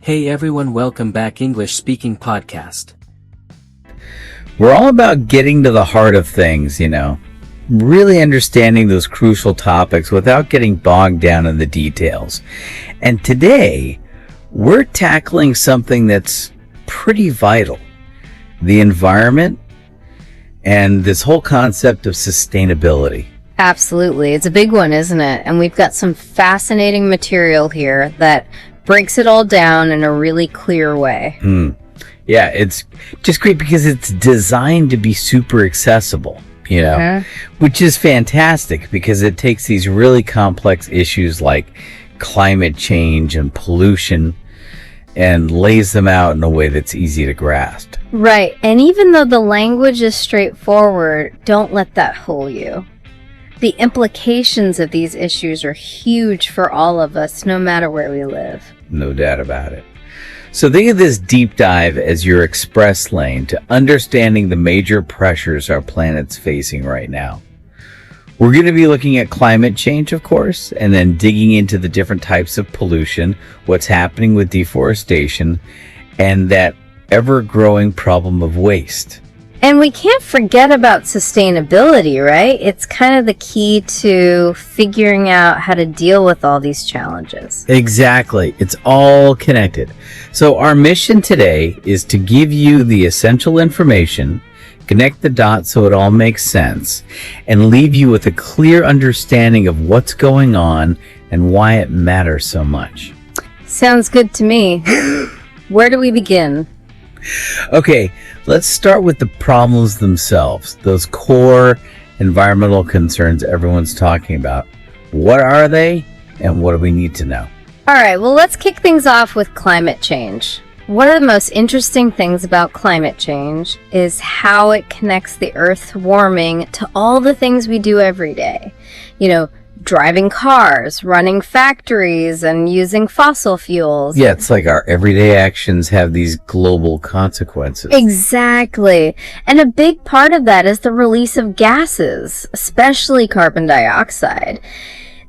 Hey everyone, welcome back English Speaking Podcast. We're all about getting to the heart of things, really understanding those crucial topics without getting bogged down in the details. And today, we're tackling something that's pretty vital: the environment and this whole concept of sustainability. Absolutely. It's a big one, isn't it? And we've got some fascinating material here that breaks it all down in a really clear way. Yeah, it's just great because it's designed to be super accessible, which is fantastic because it takes these really complex issues like climate change and pollution and lays them out in a way that's easy to grasp. Right. And even though the language is straightforward, don't let that fool you. The implications of these issues are huge for all of us, no matter where we live. No doubt about it. So think of this deep dive as your express lane to understanding the major pressures our planet's facing right now. We're going to be looking at climate change, of course, and then digging into the different types of pollution, what's happening with deforestation, and that ever-growing problem of waste. And we can't forget about sustainability, right? It's kind of the key to figuring out how to deal with all these challenges. Exactly. It's all connected. So our mission today is to give you the essential information, connect the dots so it all makes sense, and leave you with a clear understanding of what's going on and why it matters so much. Sounds good to me. Where do we begin? Okay, let's start with the problems themselves, those core environmental concerns everyone's talking about. What are they, and what do we need to know? All right, well, let's kick things off with climate change. One of the most interesting things about climate change is how it connects the Earth warming to all the things we do every day. Driving cars, running factories, and using fossil fuels. Yeah, it's like our everyday actions have these global consequences. Exactly. And a big part of that is the release of gases, especially carbon dioxide.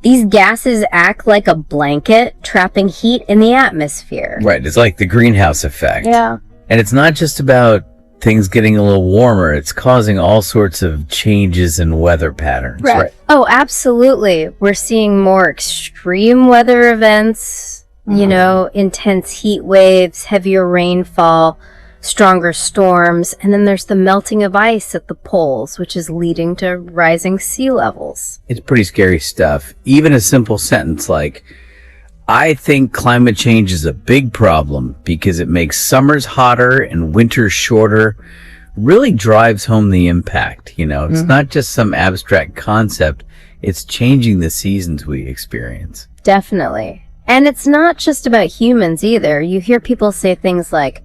These gases act like a blanket, trapping heat in the atmosphere. Right, it's like the greenhouse effect. Yeah. And it's not just about things getting a little warmer, it's causing all sorts of changes in weather patterns. Right. Oh, absolutely. We're seeing more extreme weather events, intense heat waves, heavier rainfall, stronger storms, and then there's the melting of ice at the poles, which is leading to rising sea levels. It's pretty scary stuff. Even a simple sentence like, I think climate change is a big problem because it makes summers hotter and winters shorter, really drives home the impact. It's not just some abstract concept. It's changing the seasons we experience. Definitely. And it's not just about humans either. You hear people say things like,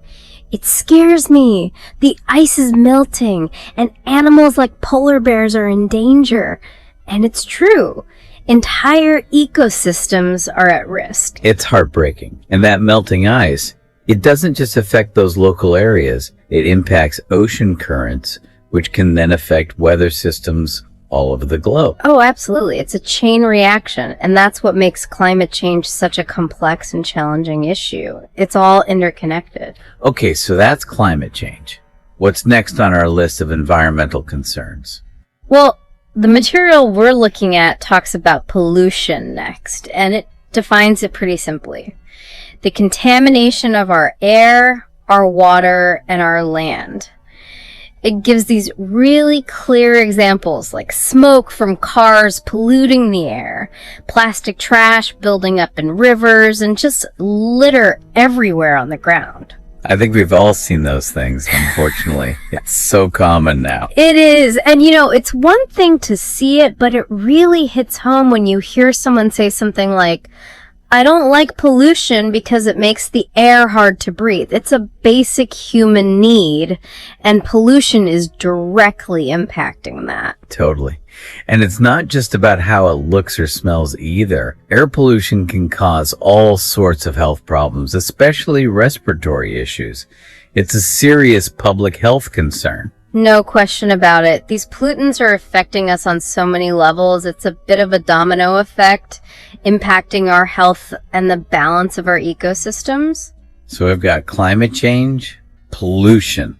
it scares me, the ice is melting, and animals like polar bears are in danger. And it's true. Entire ecosystems are at risk. It's heartbreaking. And that melting ice, it doesn't just affect those local areas. It impacts ocean currents, which can then affect weather systems all over the globe. Oh, absolutely. It's a chain reaction. And that's what makes climate change such a complex and challenging issue. It's all interconnected. Okay, so that's climate change. What's next on our list of environmental concerns? Well, the material we're looking at talks about pollution next, and it defines it pretty simply. The contamination of our air, our water, and our land. It gives these really clear examples like smoke from cars polluting the air, plastic trash building up in rivers, and just litter everywhere on the ground. I think we've all seen those things, unfortunately. It's so common now. It is. And it's one thing to see it, but it really hits home when you hear someone say something like, I don't like pollution because it makes the air hard to breathe. It's a basic human need, and pollution is directly impacting that. Totally. And it's not just about how it looks or smells either. Air pollution can cause all sorts of health problems, especially respiratory issues. It's a serious public health concern. No question about it. These pollutants are affecting us on so many levels. It's a bit of a domino effect, impacting our health and the balance of our ecosystems. So we've got climate change, pollution.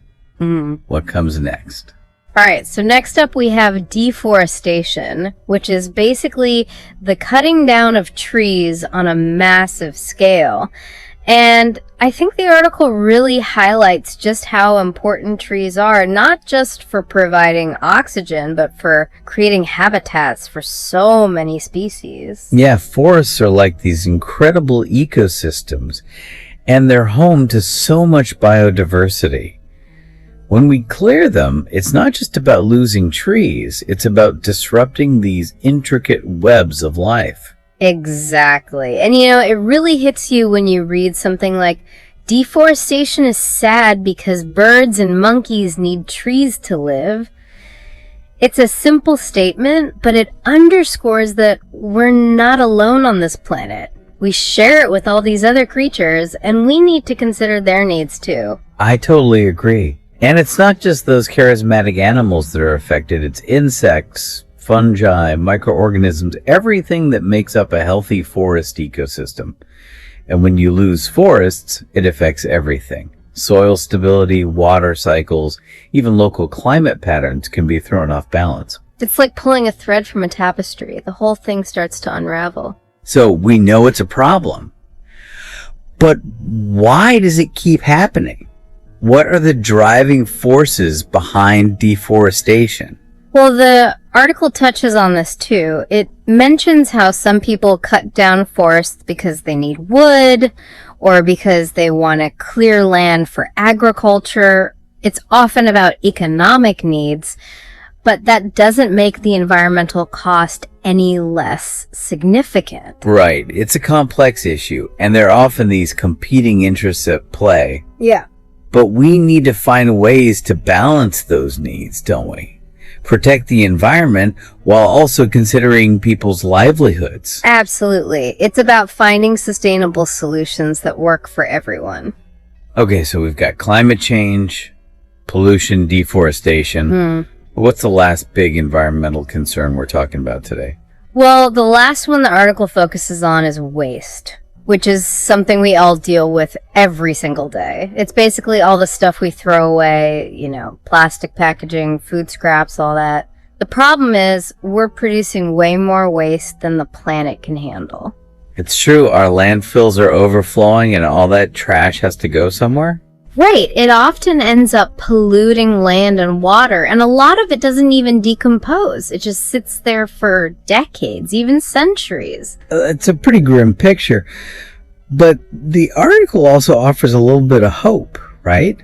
What comes next? All right, so next up we have deforestation, which is basically the cutting down of trees on a massive scale. And I think the article really highlights just how important trees are, not just for providing oxygen, but for creating habitats for so many species. Yeah, forests are like these incredible ecosystems, and they're home to so much biodiversity. When we clear them, it's not just about losing trees, it's about disrupting these intricate webs of life. Exactly. And it really hits you when you read something like, deforestation is sad because birds and monkeys need trees to live. It's a simple statement, but it underscores that we're not alone on this planet. We share it with all these other creatures, and we need to consider their needs too. I totally agree. And it's not just those charismatic animals that are affected, it's insects, fungi, microorganisms, everything that makes up a healthy forest ecosystem. And when you lose forests, it affects everything. Soil stability, water cycles, even local climate patterns can be thrown off balance. It's like pulling a thread from a tapestry. The whole thing starts to unravel. So we know it's a problem. But why does it keep happening? What are the driving forces behind deforestation? Well, the article touches on this too. It mentions how some people cut down forests because they need wood or because they want to clear land for agriculture. It's often about economic needs, but that doesn't make the environmental cost any less significant. Right. It's a complex issue, and there are often these competing interests at play. Yeah. But we need to find ways to balance those needs, don't we? Protect the environment while also considering people's livelihoods. Absolutely. It's about finding sustainable solutions that work for everyone. Okay, so we've got climate change, pollution, deforestation. What's the last big environmental concern we're talking about today? Well, the last one the article focuses on is waste, which is something we all deal with every single day. It's basically all the stuff we throw away, plastic packaging, food scraps, all that. The problem is we're producing way more waste than the planet can handle. It's true, our landfills are overflowing and all that trash has to go somewhere? Right. It often ends up polluting land and water, and a lot of it doesn't even decompose. It just sits there for decades, even centuries. It's a pretty grim picture. But the article also offers a little bit of hope, right?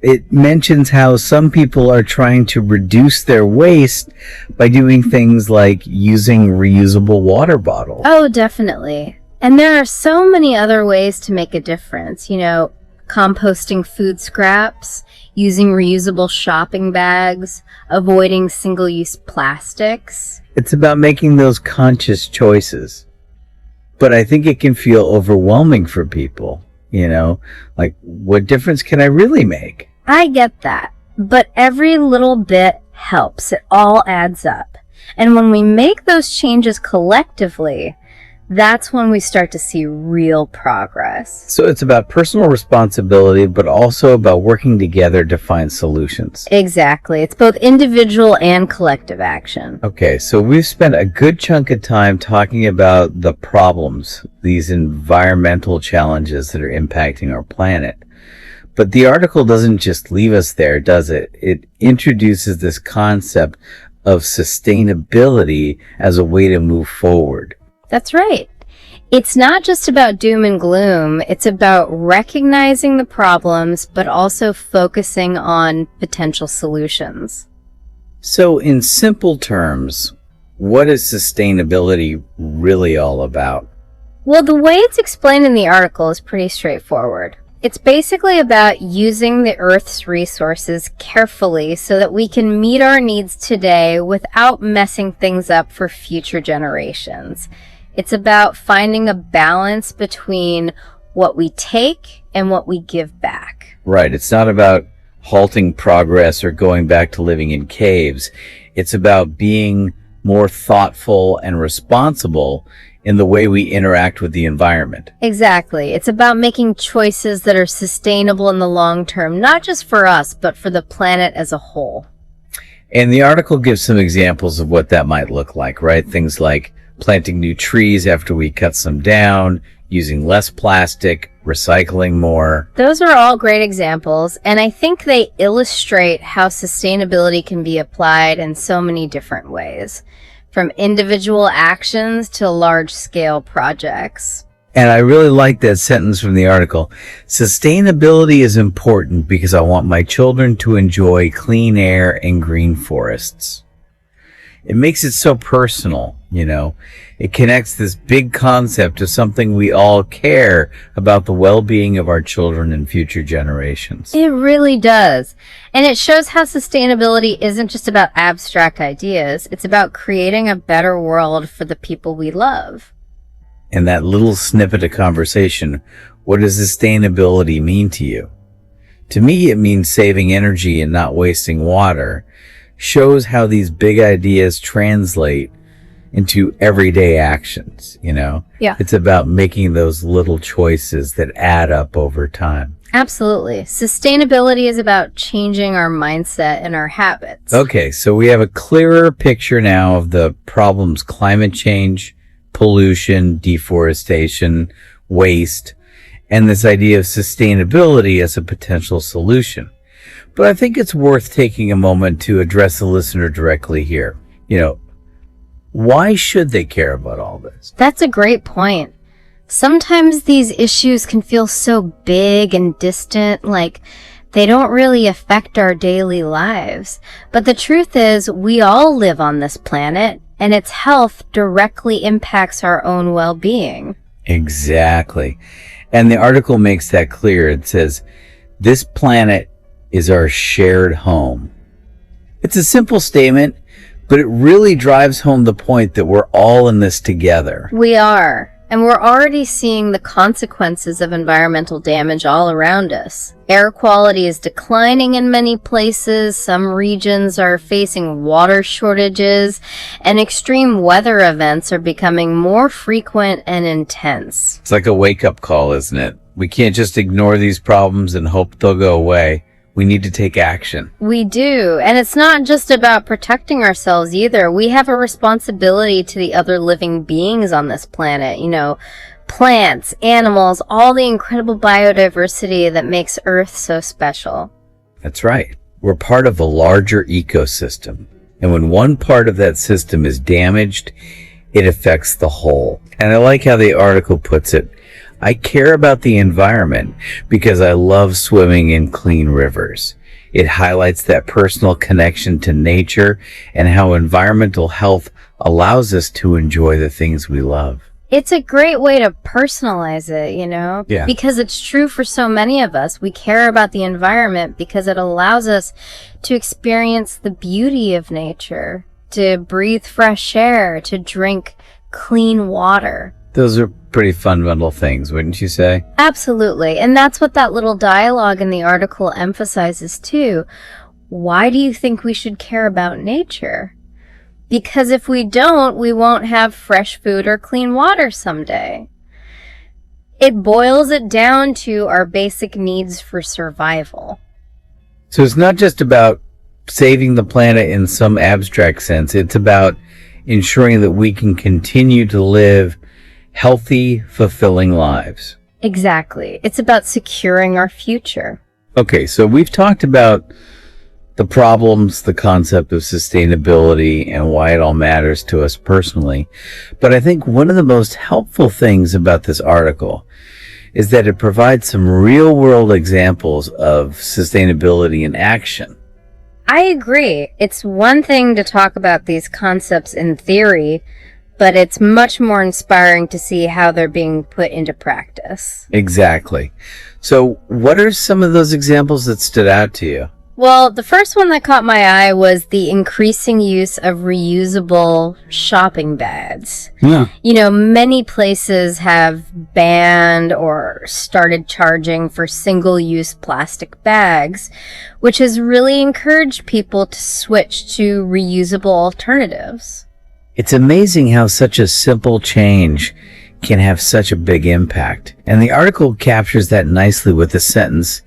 It mentions how some people are trying to reduce their waste by doing things like using reusable water bottles. Oh, definitely. And there are so many other ways to make a difference, composting food scraps, using reusable shopping bags, avoiding single-use plastics. It's about making those conscious choices. But I think it can feel overwhelming for people, like, what difference can I really make? I get that, but every little bit helps. It all adds up. And when we make those changes collectively, that's when we start to see real progress. So it's about personal responsibility, but also about working together to find solutions. Exactly. It's both individual and collective action. Okay, so we've spent a good chunk of time talking about the problems, these environmental challenges that are impacting our planet. But the article doesn't just leave us there, does it? It introduces this concept of sustainability as a way to move forward. That's right. It's not just about doom and gloom. It's about recognizing the problems, but also focusing on potential solutions. So in simple terms, what is sustainability really all about? Well, the way it's explained in the article is pretty straightforward. It's basically about using the Earth's resources carefully so that we can meet our needs today without messing things up for future generations. It's about finding a balance between what we take and what we give back. Right. It's not about halting progress or going back to living in caves. It's about being more thoughtful and responsible in the way we interact with the environment. Exactly. It's about making choices that are sustainable in the long term, not just for us, but for the planet as a whole. And the article gives some examples of what that might look like, right? Things like planting new trees after we cut some down, using less plastic, recycling more. Those are all great examples, and I think they illustrate how sustainability can be applied in so many different ways, from individual actions to large-scale projects. And I really like that sentence from the article. Sustainability is important because I want my children to enjoy clean air and green forests. It makes it so personal, you know. It connects this big concept to something we all care about, the well-being of our children and future generations. It really does. And it shows how sustainability isn't just about abstract ideas. It's about creating a better world for the people we love. And that little snippet of conversation, what does sustainability mean to you? To me, it means saving energy and not wasting water. Shows how these big ideas translate into everyday actions, you know? Yeah. It's about making those little choices that add up over time. Absolutely. Sustainability is about changing our mindset and our habits. Okay, so we have a clearer picture now of the problems: climate change, pollution, deforestation, waste, and this idea of sustainability as a potential solution. But I think it's worth taking a moment to address the listener directly here. You know, why should they care about all this? That's a great point. Sometimes these issues can feel so big and distant, like they don't really affect our daily lives. But the truth is, we all live on this planet, and its health directly impacts our own well-being. Exactly. And the article makes that clear. It says, this planet is our shared home. It's a simple statement, but it really drives home the point that we're all in this together. We are. And we're already seeing the consequences of environmental damage all around us. Air quality is declining in many places. Some regions are facing water shortages, and extreme weather events are becoming more frequent and intense. It's like a wake-up call, isn't it? We can't just ignore these problems and hope they'll go away. We need to take action. We do. And it's not just about protecting ourselves either. We have a responsibility to the other living beings on this planet. You know, plants, animals, all the incredible biodiversity that makes Earth so special. That's right. We're part of a larger ecosystem. And when one part of that system is damaged, it affects the whole. And I like how the article puts it. I care about the environment because I love swimming in clean rivers. It highlights that personal connection to nature and how environmental health allows us to enjoy the things we love. It's a great way to personalize it, you know? Yeah. Because it's true for so many of us. We care about the environment because it allows us to experience the beauty of nature, to breathe fresh air, to drink clean water. Those are pretty fundamental things, wouldn't you say? Absolutely. And that's what that little dialogue in the article emphasizes too. Why do you think we should care about nature? Because if we don't, we won't have fresh food or clean water someday. It boils it down to our basic needs for survival. So it's not just about saving the planet in some abstract sense. It's about ensuring that we can continue to live healthy, fulfilling lives. Exactly. It's about securing our future. Okay, so we've talked about the problems, the concept of sustainability, and why it all matters to us personally. But I think one of the most helpful things about this article is that it provides some real-world examples of sustainability in action. I agree. It's one thing to talk about these concepts in theory, but it's much more inspiring to see how they're being put into practice. Exactly. So what are some of those examples that stood out to you? Well, the first one that caught my eye was the increasing use of reusable shopping bags. Yeah. You know, many places have banned or started charging for single-use plastic bags, which has really encouraged people to switch to reusable alternatives. It's amazing how such a simple change can have such a big impact. And the article captures that nicely with the sentence,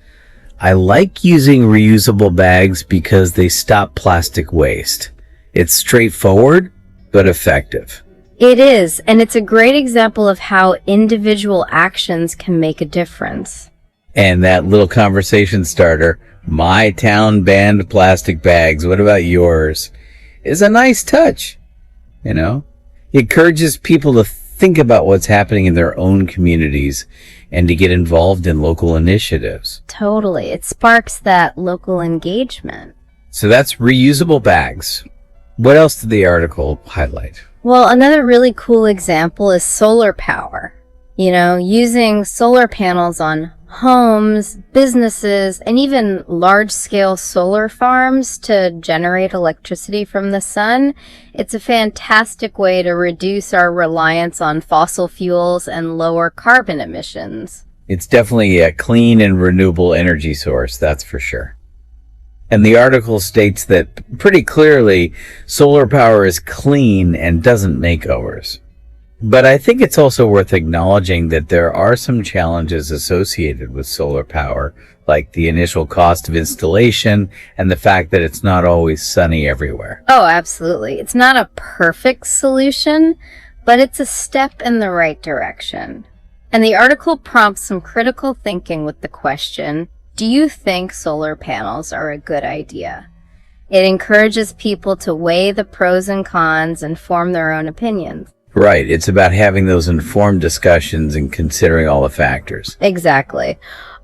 "I like using reusable bags because they stop plastic waste." It's straightforward, but effective. It is, and it's a great example of how individual actions can make a difference. And that little conversation starter, "My town banned plastic bags, what about yours?" is a nice touch. It encourages people to think about what's happening in their own communities and to get involved in local initiatives. Totally. It sparks that local engagement. So that's reusable bags. What else did the article highlight? Well, another really cool example is solar power. Using solar panels on homes, businesses, and even large-scale solar farms to generate electricity from the sun. It's a fantastic way to reduce our reliance on fossil fuels and lower carbon emissions. It's definitely a clean and renewable energy source, that's for sure. And the article states that pretty clearly solar power is clean and doesn't make overs. But I think it's also worth acknowledging that there are some challenges associated with solar power, like the initial cost of installation and the fact that it's not always sunny everywhere. Oh, absolutely. It's not a perfect solution, but it's a step in the right direction. And the article prompts some critical thinking with the question, do you think solar panels are a good idea? It encourages people to weigh the pros and cons and form their own opinions. Right. It's about having those informed discussions and considering all the factors. Exactly.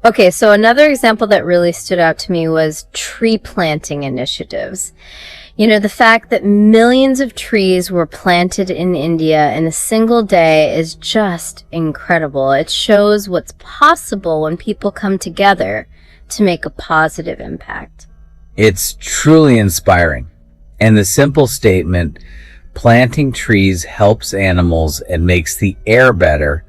Okay, so another example that really stood out to me was tree planting initiatives. The fact that millions of trees were planted in India in a single day is just incredible. It shows what's possible when people come together to make a positive impact. It's truly inspiring. And the simple statement, "Planting trees helps animals and makes the air better,"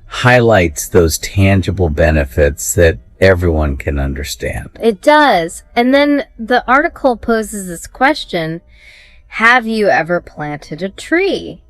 highlights those tangible benefits that everyone can understand. It does. And then the article poses this question, have you ever planted a tree?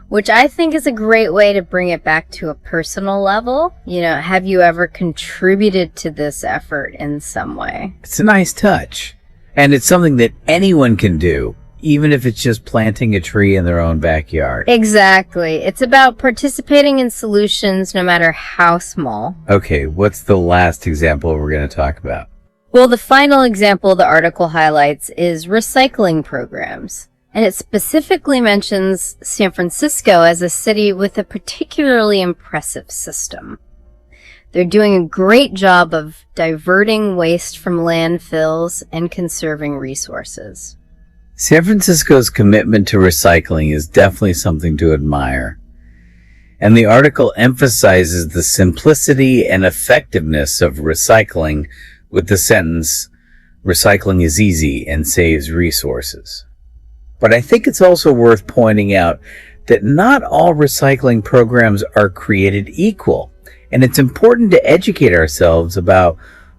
Which I think is a great way to bring it back to a personal level. Have you ever contributed to this effort in some way? It's a nice touch. And it's something that anyone can do, even if it's just planting a tree in their own backyard. Exactly. It's about participating in solutions no matter how small. Okay, what's the last example we're going to talk about? Well, the final example the article highlights is recycling programs. And it specifically mentions San Francisco as a city with a particularly impressive system. They're doing a great job of diverting waste from landfills and conserving resources. San Francisco's commitment to recycling is definitely something to admire. And the article emphasizes the simplicity and effectiveness of recycling with the sentence, "Recycling is easy and saves resources." But I think it's also worth pointing out that not all recycling programs are created equal. And it's important to educate ourselves about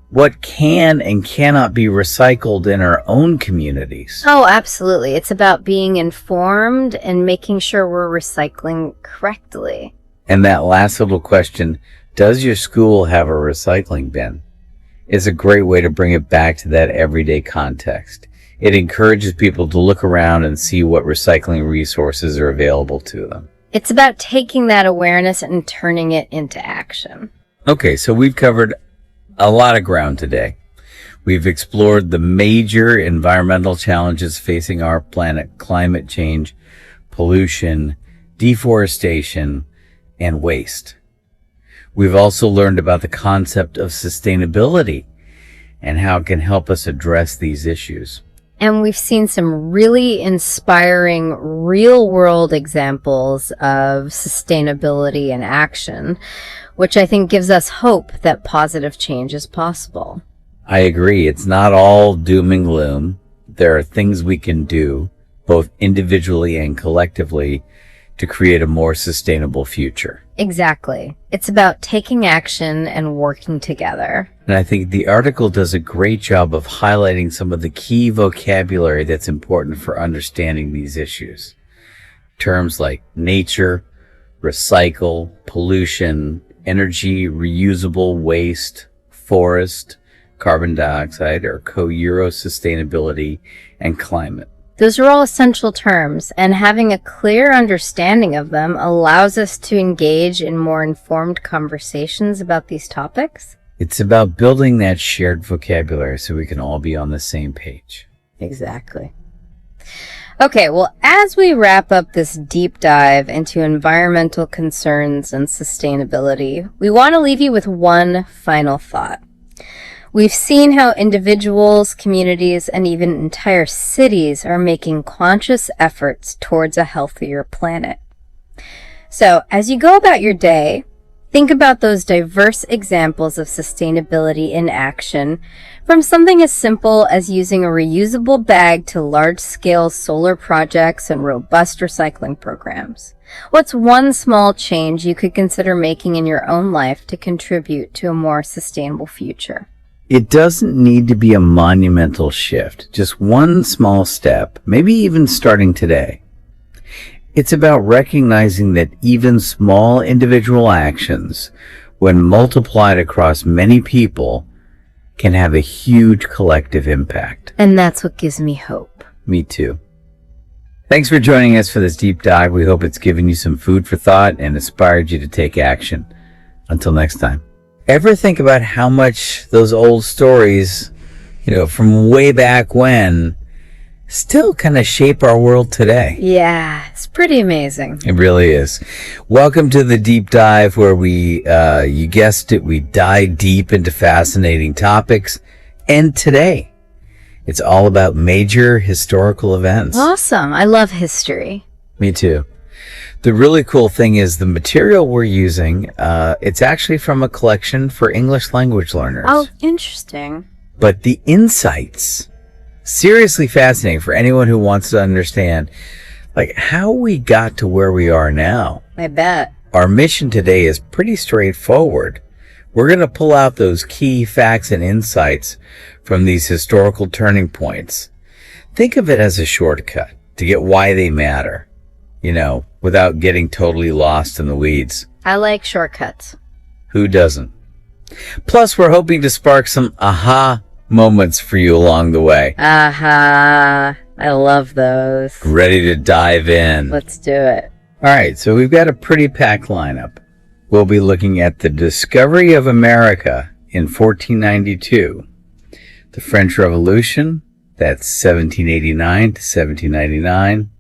what can and cannot be recycled in our own communities. Oh, absolutely. It's about being informed and making sure we're recycling correctly. And that last little question, does your school have a recycling bin, is a great way to bring it back to that everyday context. It encourages people to look around and see what recycling resources are available to them. It's about taking that awareness and turning it into action. Okay, so we've covered a lot of ground today. We've explored the major environmental challenges facing our planet: climate change, pollution, deforestation, and waste. We've also learned about the concept of sustainability and how it can help us address these issues. And we've seen some really inspiring real-world examples of sustainability in action, which I think gives us hope that positive change is possible. I agree. It's not all doom and gloom. There are things we can do, both individually and collectively, to create a more sustainable future. Exactly. It's about taking action and working together. And I think the article does a great job of highlighting some of the key vocabulary that's important for understanding these issues. Terms like nature, recycle, pollution, energy, reusable waste, forest, carbon dioxide, or co-Euro sustainability, and climate. Those are all essential terms, and having a clear understanding of them allows us to engage in more informed conversations about these topics. It's about building that shared vocabulary so we can all be on the same page. Exactly. Okay, well, as we wrap up this deep dive into environmental concerns and sustainability, we want to leave you with one final thought. We've seen how individuals, communities, and even entire cities are making conscious efforts towards a healthier planet. So, as you go about your day, think about those diverse examples of sustainability in action, from something as simple as using a reusable bag to large-scale solar projects and robust recycling programs. What's one small change you could consider making in your own life to contribute to a more sustainable future? It doesn't need to be a monumental shift, just one small step, maybe even starting today. It's about recognizing that even small individual actions, when multiplied across many people, can have a huge collective impact. And that's what gives me hope. Me too. Thanks for joining us for this deep dive. We hope it's given you some food for thought and inspired you to take action. Until next time. Ever think about how much those old stories, from way back when, still kind of shape our world today? Yeah, it's pretty amazing. It really is. Welcome to the deep dive where we, you guessed it, we dive deep into fascinating topics. And today, it's all about major historical events. Awesome. I love history. Me too. The really cool thing is the material we're using, it's actually from a collection for English language learners. Oh, interesting. But the insights, seriously fascinating for anyone who wants to understand, how we got to where we are now. I bet. Our mission today is pretty straightforward. We're going to pull out those key facts and insights from these historical turning points. Think of it as a shortcut to get why they matter, without getting totally lost in the weeds. I like shortcuts. Who doesn't? Plus, we're hoping to spark some aha moments for you along the way. Aha. I love those. Ready to dive in? Let's do it. All right, so we've got a pretty packed lineup. We'll be looking at the discovery of America in 1492, the French Revolution, that's 1789 to 1799,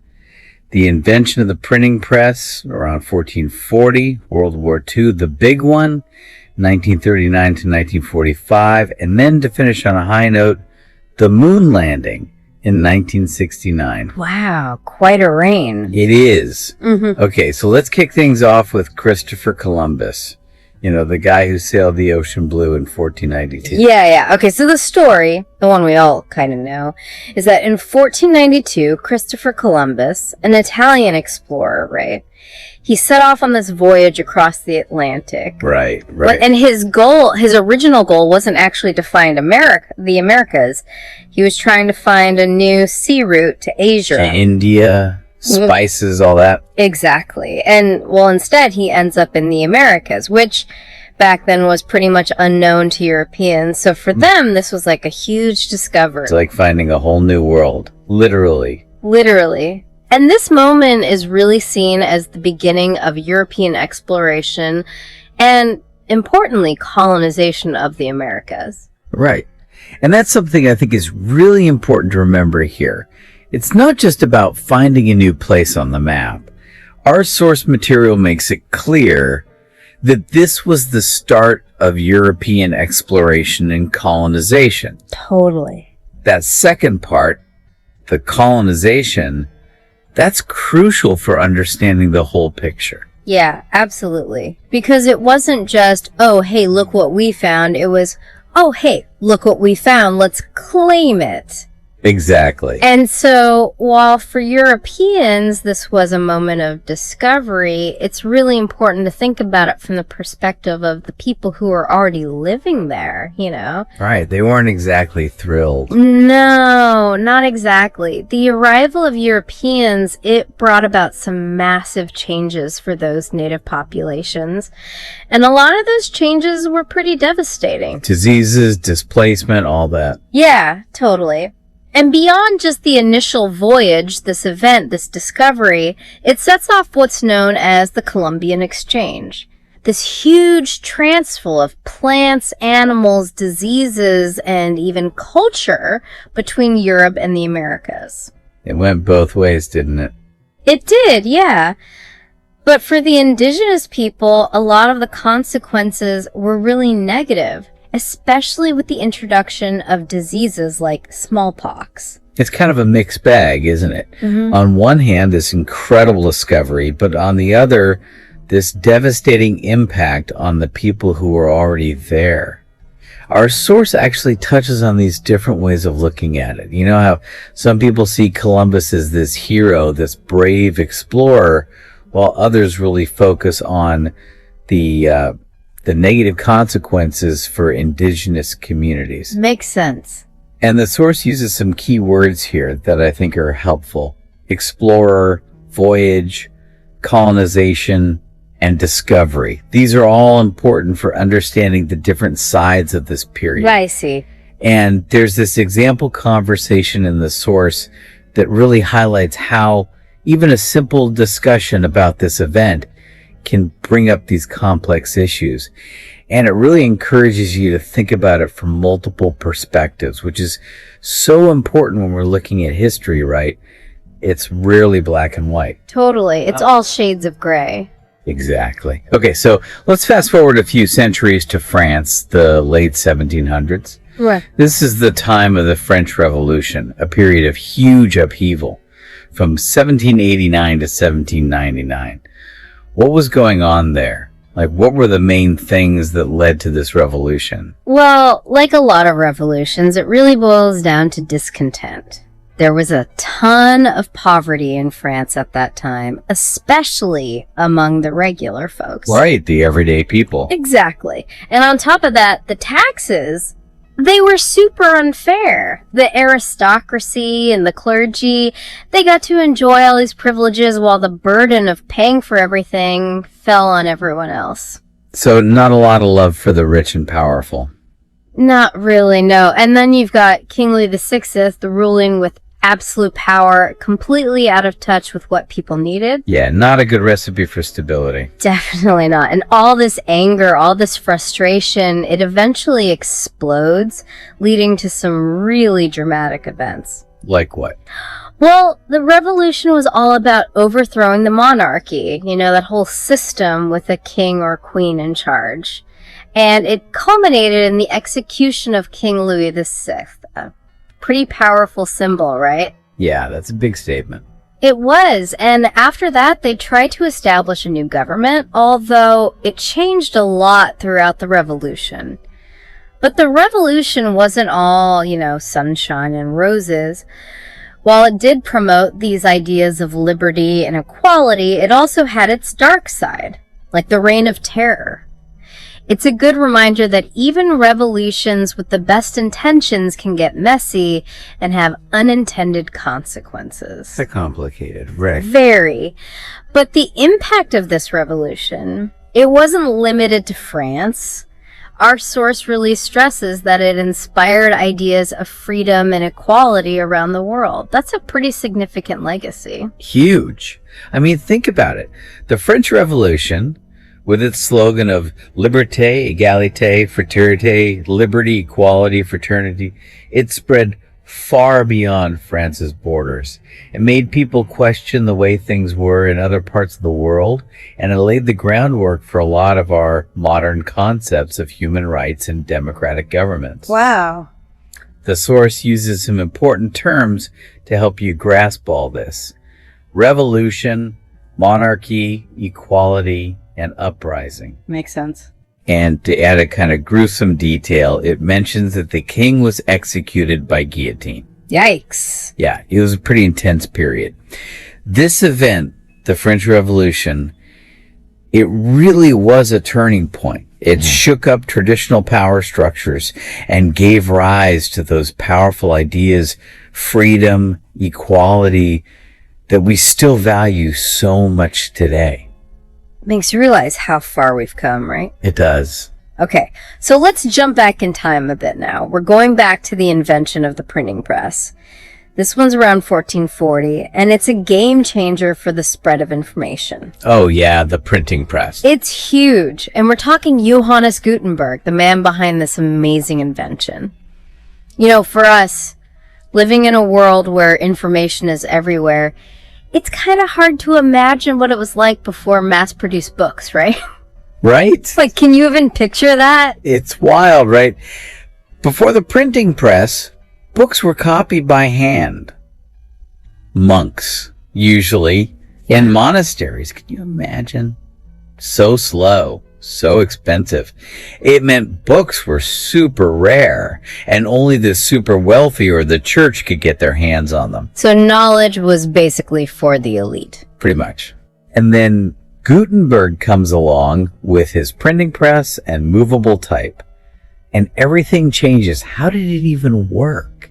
the invention of the printing press around 1440, World War II, the big one, 1939 to 1945, and then to finish on a high note, the moon landing in 1969. Wow, quite a reign. It is. Mm-hmm. Okay, so let's kick things off with Christopher Columbus. The guy who sailed the ocean blue in 1492. Yeah. Okay, so the story, the one we all kind of know, is that in 1492, Christopher Columbus, an Italian explorer, right? He set off on this voyage across the Atlantic. Right. And his original goal wasn't actually to find the Americas. He was trying to find a new sea route to Asia. To India, spices, all that. Exactly. And, instead he ends up in the Americas, which back then was pretty much unknown to Europeans. So for them, this was like a huge discovery. It's like finding a whole new world. Literally. And this moment is really seen as the beginning of European exploration and, importantly, colonization of the Americas. Right. And that's something I think is really important to remember here. It's not just about finding a new place on the map. Our source material makes it clear that this was the start of European exploration and colonization. Totally. That second part, the colonization, that's crucial for understanding the whole picture. Yeah, absolutely. Because it wasn't just, oh, hey, look what we found. It was, oh, hey, look what we found. Let's claim it. Exactly. And so while for Europeans this was a moment of discovery, it's really important to think about it from the perspective of the people who are already living there, you know? Right. They weren't exactly thrilled. No, not exactly. The arrival of Europeans, it brought about some massive changes for those native populations. And a lot of those changes were pretty devastating. Diseases, displacement, all that. Yeah, totally. And beyond just the initial voyage, this event, this discovery, it sets off what's known as the Columbian Exchange. This huge transfer of plants, animals, diseases, and even culture between Europe and the Americas. It went both ways, didn't it? It did, yeah. But for the indigenous people, a lot of the consequences were really negative, especially with the introduction of diseases like smallpox. It's kind of a mixed bag, isn't it? Mm-hmm. On one hand, this incredible discovery, but on the other, this devastating impact on the people who were already there. Our source actually touches on these different ways of looking at it. You know how some people see Columbus as this hero, this brave explorer, while others really focus on the negative consequences for indigenous communities. Makes sense. And the source uses some key words here that I think are helpful. Explorer, voyage, colonization, and discovery. These are all important for understanding the different sides of this period. I see. And there's this example conversation in the source that really highlights how even a simple discussion about this event can bring up these complex issues. And it really encourages you to think about it from multiple perspectives, which is so important when we're looking at history, right? It's rarely black and white. Totally. It's all shades of gray. Exactly. Okay, so let's fast forward a few centuries to France, the late 1700s. Right. This is the time of the French Revolution, a period of huge upheaval from 1789 to 1799. What was going on there? Like, what were the main things that led to this revolution? Well, like a lot of revolutions, it really boils down to discontent. There was a ton of poverty in France at that time, especially among the regular folks. Right, the everyday people. Exactly. And on top of that, the taxes, they were super unfair. The aristocracy and the clergy, they got to enjoy all these privileges while the burden of paying for everything fell on everyone else. So not a lot of love for the rich and powerful. Not really, no. And then you've got King Louis XVI, ruling with absolute power, completely out of touch with what people needed. Yeah, not a good recipe for stability. Definitely not. And all this anger, all this frustration, it eventually explodes, leading to some really dramatic events. Like what? Well, the revolution was all about overthrowing the monarchy, you know, that whole system with a king or queen in charge. And it culminated in the execution of King Louis VI. A pretty powerful symbol, right? Yeah, that's a big statement. It was, and after that, they tried to establish a new government, although it changed a lot throughout the revolution. But the revolution wasn't all, you know, sunshine and roses. While it did promote these ideas of liberty and equality, it also had its dark side, like the Reign of Terror. It's a good reminder that even revolutions with the best intentions can get messy and have unintended consequences. It's complicated, right? Very. But the impact of this revolution, it wasn't limited to France. Our source really stresses that it inspired ideas of freedom and equality around the world. That's a pretty significant legacy. Huge. I mean, think about it. The French Revolution, with its slogan of liberté, égalité, fraternité, liberty, equality, fraternity, it spread far beyond France's borders. It made people question the way things were in other parts of the world, and it laid the groundwork for a lot of our modern concepts of human rights and democratic governments. Wow. The source uses some important terms to help you grasp all this. Revolution, monarchy, equality, and uprising. Makes sense. And to add a kind of gruesome detail, it mentions that the king was executed by guillotine. Yikes. Yeah, it was a pretty intense period. This event, the French Revolution, it really was a turning point. It shook up traditional power structures and gave rise to those powerful ideas, freedom, equality, that we still value so much today. Makes you realize how far we've come, right? It does. Okay, so let's jump back in time a bit now. We're going back to the invention of the printing press. This one's around 1440, and it's a game changer for the spread of information. Oh yeah, the printing press. It's huge, and we're talking Johannes Gutenberg, the man behind this amazing invention. You know, for us, living in a world where information is everywhere, it's kind of hard to imagine what it was like before mass-produced books, right? Right? Like, can you even picture that? It's wild, right? Before the printing press, books were copied by hand. Monks, usually, in monasteries. Can you imagine? So slow, so expensive. It meant books were super rare, and only the super wealthy or the church could get their hands on them. So knowledge was basically for the elite. Pretty much. And then Gutenberg comes along with his printing press and movable type, and everything changes. How did it even work?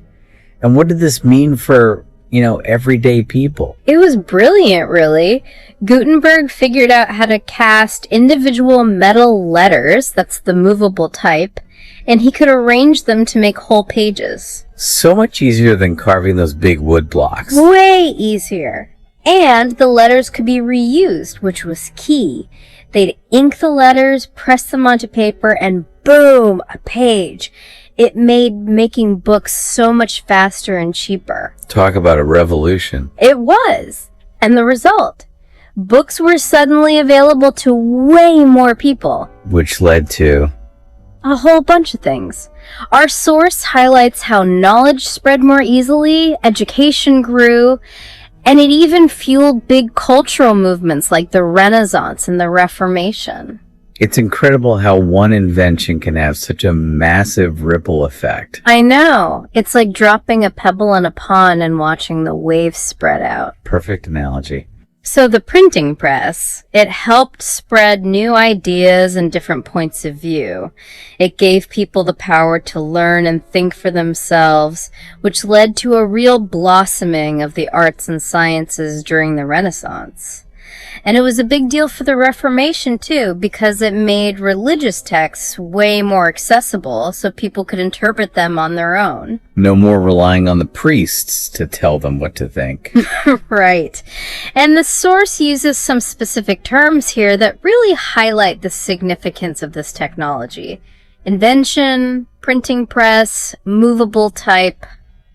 And what did this mean for, everyday people? It was brilliant, really. Gutenberg figured out how to cast individual metal letters, that's the movable type, and he could arrange them to make whole pages. So much easier than carving those big wood blocks. Way easier. And the letters could be reused, which was key. They'd ink the letters, press them onto paper, and boom, a page. It made making books so much faster and cheaper. Talk about a revolution. It was. And the result? Books were suddenly available to way more people. Which led to a whole bunch of things. Our source highlights how knowledge spread more easily, education grew, and it even fueled big cultural movements like the Renaissance and the Reformation. It's incredible how one invention can have such a massive ripple effect. I know. It's like dropping a pebble in a pond and watching the waves spread out. Perfect analogy. So the printing press, it helped spread new ideas and different points of view. It gave people the power to learn and think for themselves, which led to a real blossoming of the arts and sciences during the Renaissance. And it was a big deal for the Reformation, too, because it made religious texts way more accessible so people could interpret them on their own. No more relying on the priests to tell them what to think. Right. And the source uses some specific terms here that really highlight the significance of this technology. Invention, printing press, movable type,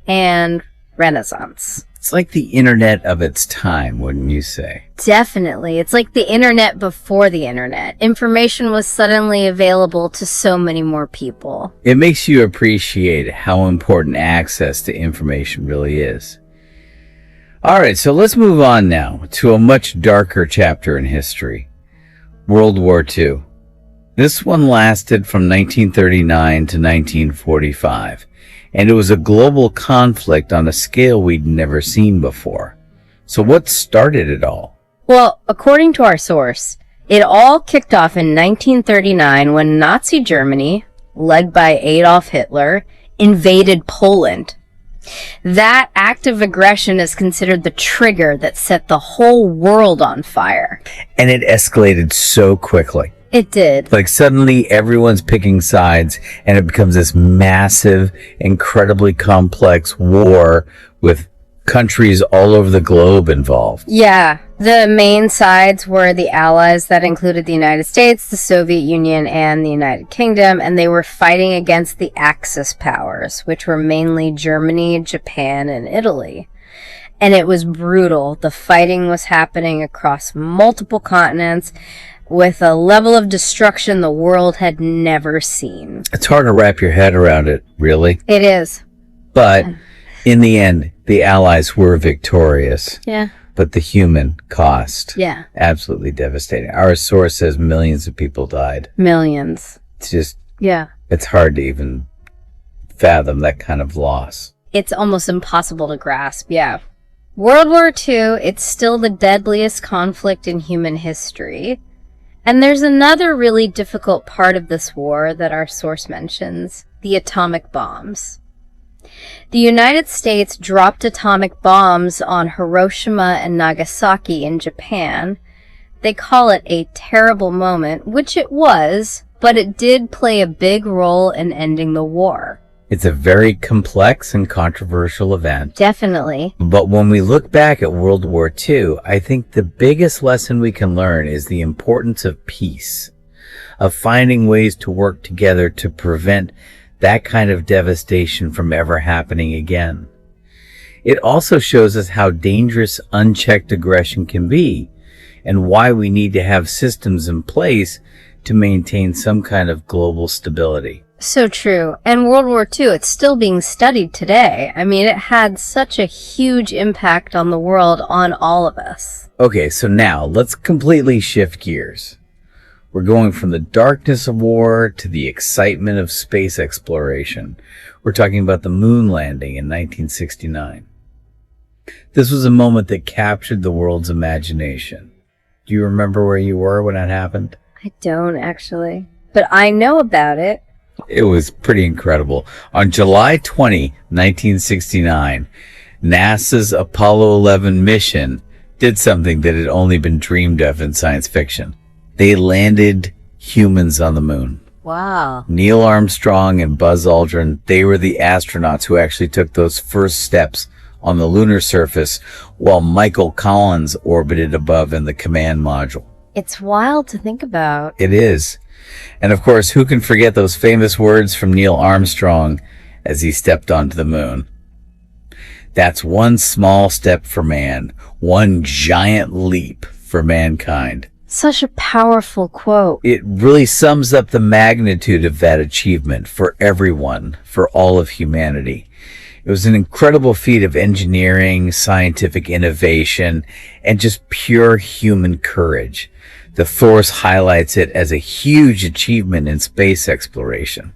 and Renaissance. It's like the internet of its time, wouldn't you say? Definitely. It's like the internet before the internet. Information was suddenly available to so many more people. It makes you appreciate how important access to information really is. All right, so let's move on now to a much darker chapter in history. World War II. This one lasted from 1939 to 1945. And it was a global conflict on a scale we'd never seen before. So what started it all? Well, according to our source, it all kicked off in 1939 when Nazi Germany, led by Adolf Hitler, invaded Poland. That act of aggression is considered the trigger that set the whole world on fire. And it escalated so quickly. It did. Like suddenly everyone's picking sides and it becomes this massive, incredibly complex war with countries all over the globe involved. Yeah. The main sides were the Allies that included the United States, the Soviet Union, and the United Kingdom, and they were fighting against the Axis powers, which were mainly Germany, Japan, and Italy. And it was brutal. The fighting was happening across multiple continents, with a level of destruction the world had never seen. It's hard to wrap your head around it, really. It is. But in the end, the Allies were victorious. Yeah. But the human cost. Yeah. Absolutely devastating. Our source says millions of people died. Millions. It's just, yeah. It's hard to even fathom that kind of loss. it's almost impossible to grasp, yeah. World War II, it's still the deadliest conflict in human history. And there's another really difficult part of this war that our source mentions, the atomic bombs. The United States dropped atomic bombs on Hiroshima and Nagasaki in Japan. They call it a terrible moment, which it was, but it did play a big role in ending the war. It's a very complex and controversial event. Definitely. But when we look back at World War II, I think the biggest lesson we can learn is the importance of peace, of finding ways to work together to prevent that kind of devastation from ever happening again. It also shows us how dangerous unchecked aggression can be and why we need to have systems in place to maintain some kind of global stability. So true. And World War II, it's still being studied today. I mean, it had such a huge impact on the world, on all of us. Okay, so now let's completely shift gears. We're going from the darkness of war to the excitement of space exploration. We're talking about the moon landing in 1969. This was a moment that captured the world's imagination. Do you remember where you were when that happened? I don't, actually. But I know about it. It was pretty incredible. On July 20, 1969, NASA's Apollo 11 mission did something that had only been dreamed of in science fiction. They landed humans on the moon. Wow. Neil Armstrong and Buzz Aldrin, they were the astronauts who actually took those first steps on the lunar surface, while Michael Collins orbited above in the command module. It's wild to think about. It is. And of course, who can forget those famous words from Neil Armstrong as he stepped onto the moon? That's one small step for man, one giant leap for mankind. Such a powerful quote. It really sums up the magnitude of that achievement for everyone, for all of humanity. It was an incredible feat of engineering, scientific innovation, and just pure human courage. The source highlights it as a huge achievement in space exploration,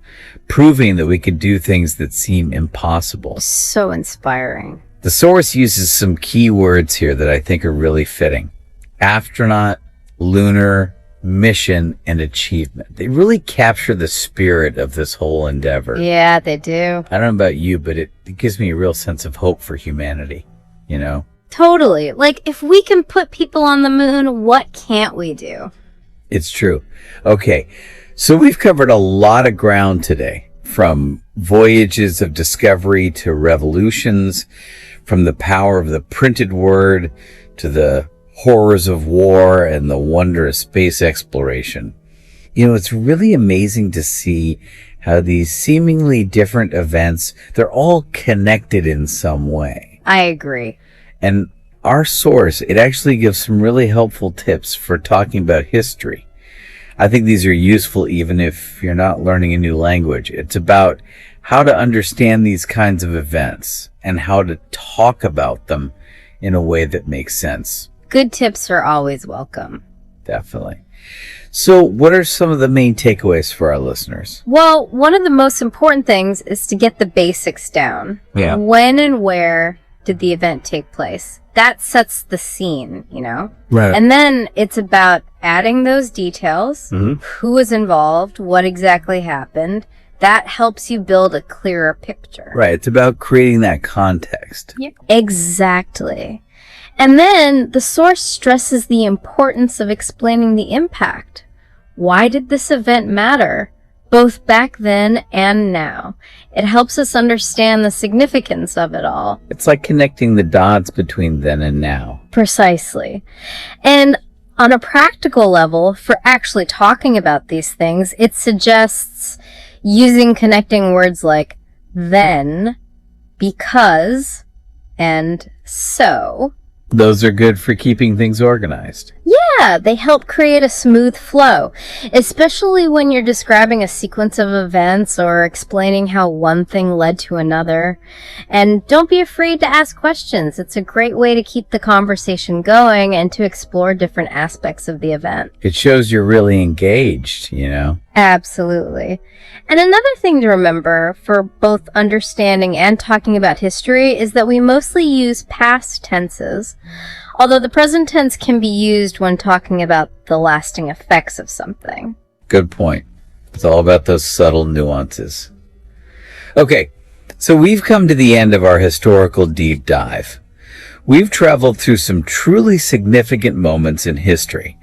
proving that we could do things that seem impossible. So inspiring. The source uses some key words here that I think are really fitting. Astronaut, lunar, mission, and achievement. They really capture the spirit of this whole endeavor. Yeah, they do. I don't know about you, but it gives me a real sense of hope for humanity, you know? Totally. Like, if we can put people on the moon, what can't we do? It's true. Okay, so we've covered a lot of ground today, from voyages of discovery to revolutions, from the power of the printed word to the horrors of war and the wonder of space exploration. You know, it's really amazing to see how these seemingly different events, they're all connected in some way. I agree. And our source, it actually gives some really helpful tips for talking about history. I think these are useful even if you're not learning a new language. It's about how to understand these kinds of events and how to talk about them in a way that makes sense. Good tips are always welcome. Definitely. So what are some of the main takeaways for our listeners? Well, one of the most important things is to get the basics down. Yeah. When and where did the event take place? That sets the scene, you know? Right. And then it's about adding those details, who was involved, what exactly happened. That helps you build a clearer picture. Right. It's about creating that context. Yeah. Exactly. And then the source stresses the importance of explaining the impact. Why did this event matter, both back then and now? It helps us understand the significance of it all. It's like connecting the dots between then and now. Precisely. And on a practical level, for actually talking about these things, it suggests using connecting words like then, because, and so. Those are good for keeping things organized. Yeah, they help create a smooth flow, especially when you're describing a sequence of events or explaining how one thing led to another. And don't be afraid to ask questions. It's a great way to keep the conversation going and to explore different aspects of the event. It shows you're really engaged, you know? Absolutely. And another thing to remember for both understanding and talking about history is that we mostly use past tenses, although the present tense can be used when talking about the lasting effects of something. Good point. It's all about those subtle nuances. Okay, so we've come to the end of our historical deep dive. We've traveled through some truly significant moments in history,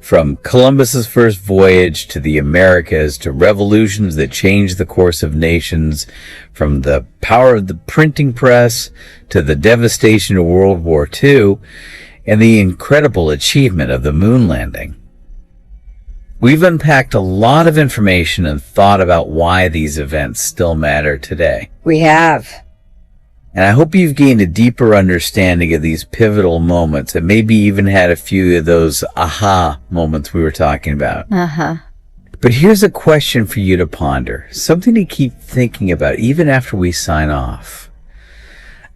from Columbus's first voyage to the Americas to revolutions that changed the course of nations, from the power of the printing press to the devastation of World War II and the incredible achievement of the moon landing. We've unpacked a lot of information and thought about why these events still matter today. We have. And I hope you've gained a deeper understanding of these pivotal moments and maybe even had a few of those aha moments we were talking about. But here's a question for you to ponder, something to keep thinking about even after we sign off.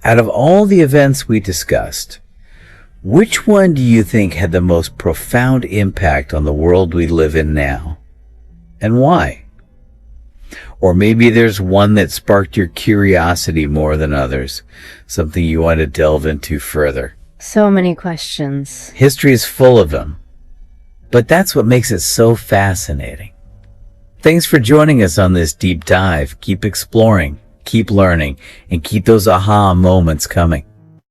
Out of all the events we discussed, which one do you think had the most profound impact on the world we live in now? And why? Or maybe there's one that sparked your curiosity more than others, something you want to delve into further. So many questions. History is full of them, but that's what makes it so fascinating. Thanks for joining us on this deep dive. Keep exploring, keep learning, and keep those aha moments coming.